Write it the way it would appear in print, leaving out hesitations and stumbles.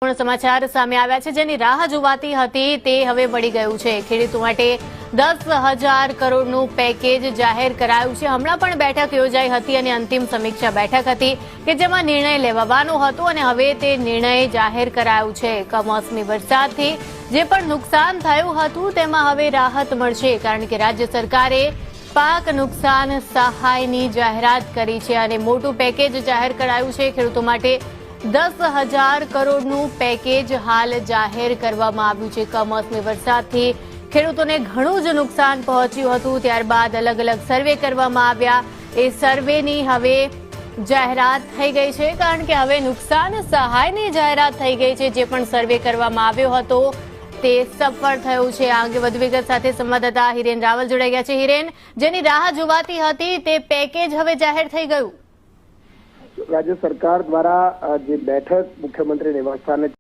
સમાચાર સામે આવ્યા છે જેની રાહ જોવાતી હતી તે હવે મળી ગયું છે। ખેડૂતો માટે 10,000 કરોડનું પેકેજ જાહેર કરાયું છે। હમણાં પણ બેઠક યોજાઈ હતી અને અંતિમ સમીક્ષા બેઠક હતી કે જેમાં નિર્ણય લેવાનો હતો અને હવે તે નિર્ણય જાહેર કરાયો છે। કમોસમી વરસાદથી જે પણ નુકસાન થયું હતું તેમાં હવે રાહત મળશે કારણ કે રાજ્ય સરકારે પાક નુકસાન સહાયની જાહેરાત કરી છે અને મોટું પેકેજ જાહેર કરાયું છે। ખેડૂતો માટે 10,000 કરોડનું પેકેજ હાલ જાહેર કરવામાં આવ્યું છે। કમોસમી વરસાદથી ખેડૂતોને ઘણું જ નુકસાન પહોંચ્યું હતું, ત્યારબાદ અલગ અલગ સર્વે કરવામાં આવ્યા। એ સર્વેની હવે જાહેરાત થઈ ગઈ છે કારણ કે હવે નુકસાન સહાયની જાહેરાત થઈ ગઈ છે। જે પણ સર્વે કરવામાં આવ્યો હતો તે સફળ થયું છે। આ અંગે વધુ વિગત સાથે સંવાદદાતા હિરેન રાવલ જોડાઈ ગયા છે। હિરેન, જેની રાહ જોવાતી હતી તે પેકેજ હવે જાહેર થઈ ગયું। રાજ્ય સરકાર દ્વારા જે બેઠક મુખ્યમંત્રી નિવાસસ્થાને